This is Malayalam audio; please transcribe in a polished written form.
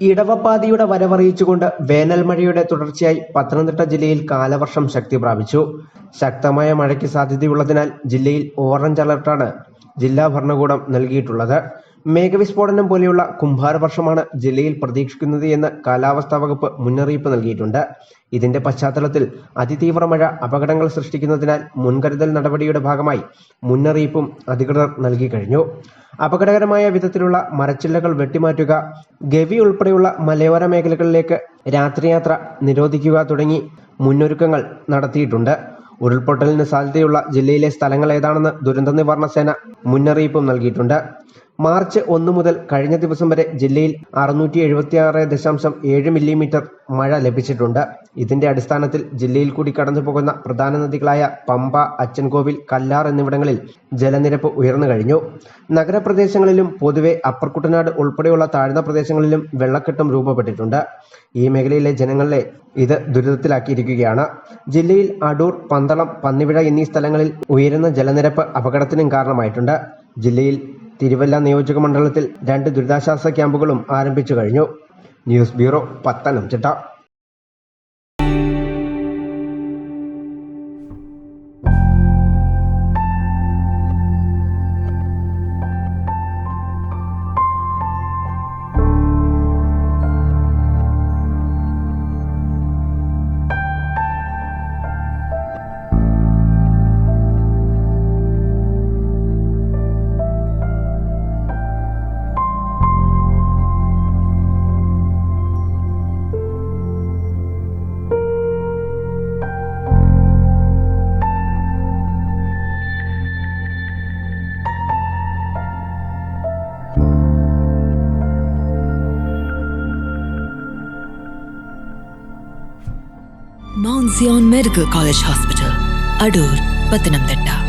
ഇടവപ്പാതിയുടെ വരവറിയിച്ചുകൊണ്ട് വേനൽ മഴയുടെ തുടർച്ചയായി പത്തനംതിട്ട ജില്ലയിൽ കാലവർഷം ശക്തി പ്രാപിച്ചു. ശക്തമായ മഴയ്ക്ക് സാധ്യതയുള്ളതിനാൽ ജില്ലയിൽ ഓറഞ്ച് അലർട്ടാണ് ജില്ലാ ഭരണകൂടം നൽകിയിട്ടുള്ളത്. മേഘവിസ്ഫോടനം പോലെയുള്ള കുംഭാരവർഷമാണ് ജില്ലയിൽ പ്രതീക്ഷിക്കുന്നത് എന്ന് കാലാവസ്ഥാ വകുപ്പ് മുന്നറിയിപ്പ് നൽകിയിട്ടുണ്ട്. ഇതിന്റെ പശ്ചാത്തലത്തിൽ അതിതീവ്ര മഴ അപകടങ്ങൾ സൃഷ്ടിക്കുന്നതിനാൽ മുൻകരുതൽ നടപടിയുടെ ഭാഗമായി മുന്നറിയിപ്പും അധികൃതർ നൽകി കഴിഞ്ഞു. അപകടകരമായ വിധത്തിലുള്ള മരച്ചില്ലകൾ വെട്ടിമാറ്റുക, ഗവി ഉൾപ്പെടെയുള്ള മലയോര മേഖലകളിലേക്ക് രാത്രിയാത്ര നിരോധിക്കുക തുടങ്ങി മുന്നൊരുക്കങ്ങൾ നടത്തിയിട്ടുണ്ട്. ഉരുൾപൊട്ടലിന് സാധ്യതയുള്ള ജില്ലയിലെ സ്ഥലങ്ങൾ ഏതാണെന്ന് ദുരന്ത നിവാരണ സേന മുന്നറിയിപ്പും നൽകിയിട്ടുണ്ട്. മാർച്ച് 1 മുതൽ കഴിഞ്ഞ ദിവസം വരെ ജില്ലയിൽ 676.7 മില്ലിമീറ്റർ മഴ ലഭിച്ചിട്ടുണ്ട്. ഇതിന്റെ അടിസ്ഥാനത്തിൽ ജില്ലയിൽ കൂടി കടന്നു പോകുന്ന പ്രധാന നദികളായ പമ്പ, അച്ചൻകോവിൽ, കല്ലാർ എന്നിവിടങ്ങളിൽ ജലനിരപ്പ് ഉയർന്നു കഴിഞ്ഞു. നഗരപ്രദേശങ്ങളിലും പൊതുവെ അപ്പർ കുട്ടനാട് ഉൾപ്പെടെയുള്ള താഴ്ന്ന പ്രദേശങ്ങളിലും വെള്ളക്കെട്ടും രൂപപ്പെട്ടിട്ടുണ്ട്. ഈ മേഖലയിലെ ജനങ്ങളെ ഇത് ദുരിതത്തിലാക്കിയിരിക്കുകയാണ്. ജില്ലയിൽ അടൂർ, പന്തളം, പന്നിവിഴ എന്നീ സ്ഥലങ്ങളിൽ ഉയരുന്ന ജലനിരപ്പ് അപകടത്തിനും കാരണമായിട്ടുണ്ട്. ജില്ലയിൽ തിരുവല്ല നിയോജക മണ്ഡലത്തിൽ 2 ദുരിതാശ്വാസ ക്യാമ്പുകളും ആരംഭിച്ചു കഴിഞ്ഞു. News bureau, Pathanamthitta. Mount Zion Medical College Hospital, Adur, Pathanamthitta.